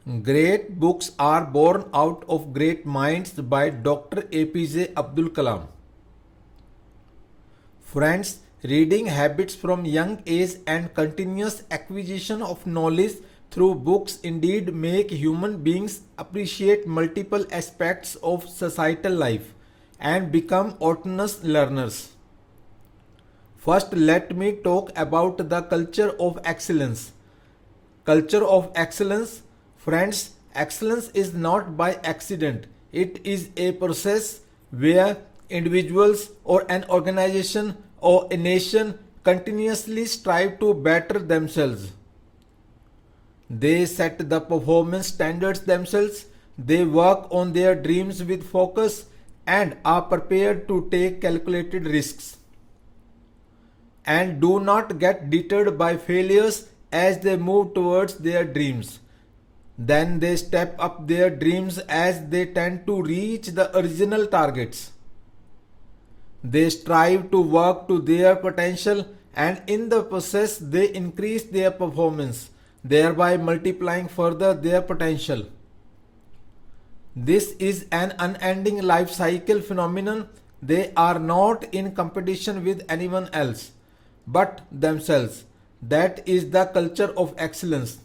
Great books are born out of great minds by Dr. APJ Abdul Kalam. Friends, reading habits from young age and continuous acquisition of knowledge through books indeed make human beings appreciate multiple aspects of societal life and become autonomous learners. First, let me talk about the culture of excellence. Culture of excellence. Friends, excellence is not by accident. It is a process where individuals or an organization or a nation continuously strive to better themselves. They set the performance standards themselves, they work on their dreams with focus, and are prepared to take calculated risks. And do not get deterred by failures as they move towards their dreams. Then they step up their dreams as they tend to reach the original targets. They strive to work to their potential, and in the process they increase their performance, thereby multiplying further their potential. This is an unending life cycle phenomenon. They are not in competition with anyone else but themselves. That is the culture of excellence.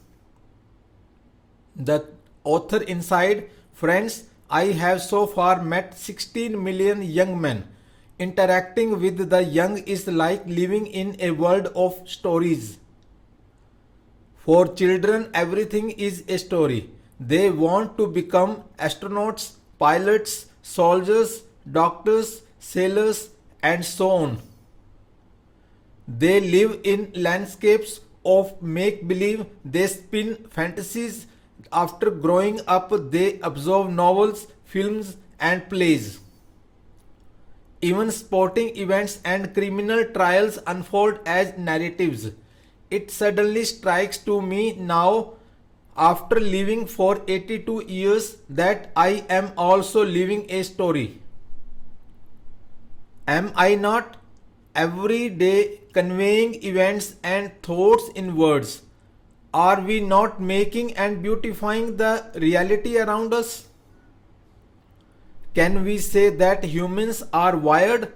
The author inside. Friends, I have so far met 16 million young men. Interacting with the young is like living in a world of stories. For children, everything is a story. They want to become astronauts, pilots, soldiers, doctors, sailors, and so on. They live in landscapes of make-believe. They spin fantasies. After growing up, they absorb novels, films, and plays. Even sporting events and criminal trials unfold as narratives. It suddenly strikes to me now, after living for 82 years, that I am also living a story. Am I not? Every day conveying events and thoughts in words. Are we not making and beautifying the reality around us? Can we say that humans are wired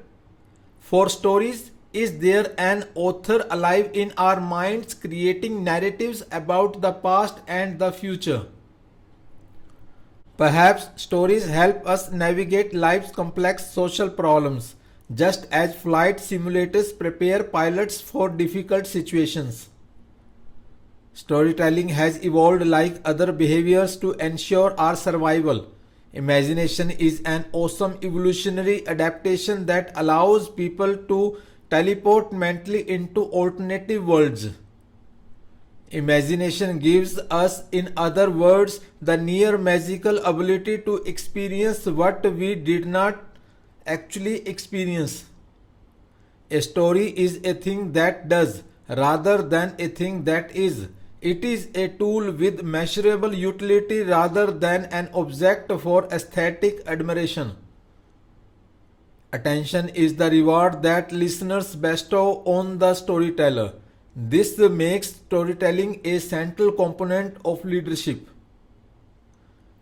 for stories? Is there an author alive in our minds creating narratives about the past and the future? Perhaps stories help us navigate life's complex social problems, just as flight simulators prepare pilots for difficult situations. Storytelling has evolved like other behaviors to ensure our survival. Imagination is an awesome evolutionary adaptation that allows people to teleport mentally into alternative worlds. Imagination gives us, in other words, the near magical ability to experience what we did not actually experience. A story is a thing that does rather than a thing that is. It is a tool with measurable utility rather than an object for aesthetic admiration. Attention is the reward that listeners bestow on the storyteller. This makes storytelling a central component of leadership.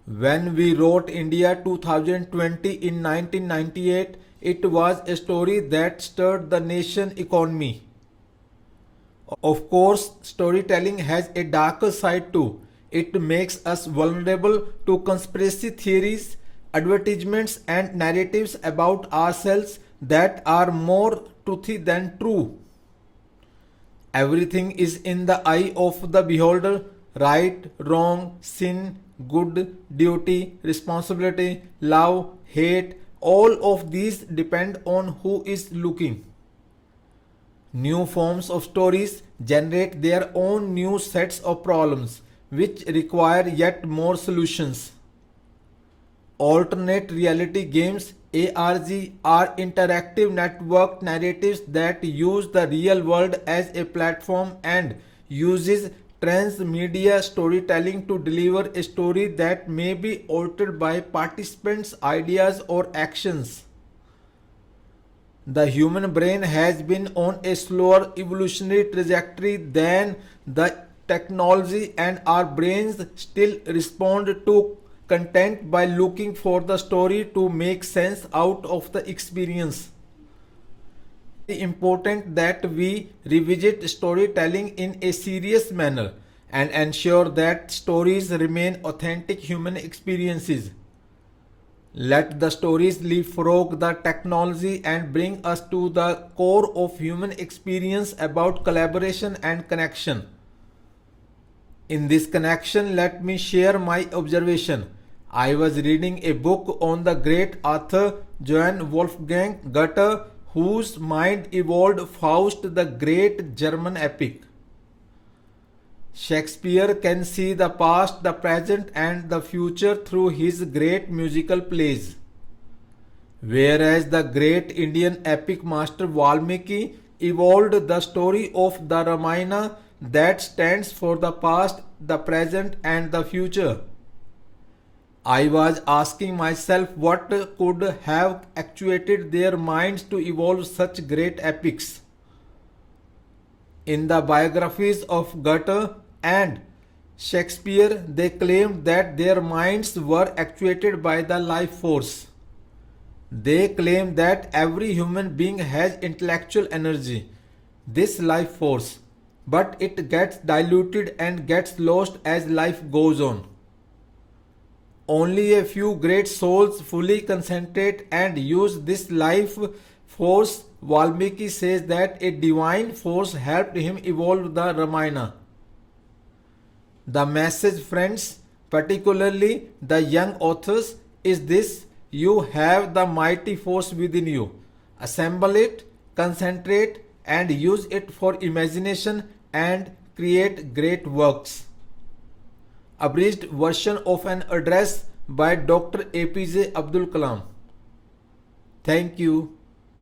When we wrote India 2020 in 1998, it was a story that stirred the nation economy. Of course, storytelling has a darker side too. It makes us vulnerable to conspiracy theories, advertisements, and narratives about ourselves that are more truthy than true. Everything is in the eye of the beholder. Right, wrong, sin, good, duty, responsibility, love, hate, all of these depend on who is looking. New forms of stories generate their own new sets of problems, which require yet more solutions. Alternate reality games (ARG) are interactive network narratives that use the real world as a platform and uses transmedia storytelling to deliver a story that may be altered by participants' ideas or actions. The human brain has been on a slower evolutionary trajectory than the technology, and our brains still respond to content by looking for the story to make sense out of the experience. It is important that we revisit storytelling in a serious manner and ensure that stories remain authentic human experiences. Let the stories leapfrog the technology and bring us to the core of human experience about collaboration and connection. In this connection, let me share my observation. I was reading a book on the great author Johann Wolfgang Goethe, whose mind evolved Faust, the great German epic. Shakespeare can see the past, the present, and the future through his great musical plays. Whereas the great Indian epic master Valmiki evolved the story of the Ramayana that stands for the past, the present, and the future. I was asking myself what could have actuated their minds to evolve such great epics. In the biographies of Goethe and Shakespeare, they claimed that their minds were actuated by the life force. They claim that every human being has intellectual energy, this life force, but it gets diluted and gets lost as life goes on. Only a few great souls fully concentrate and use this life force. Valmiki says that a divine force helped him evolve the Ramayana. The message, friends, particularly the young authors, is this: you have the mighty force within you. Assemble it, concentrate, and use it for imagination and create great works. Abridged version of an address by Dr. APJ Abdul Kalam. Thank you.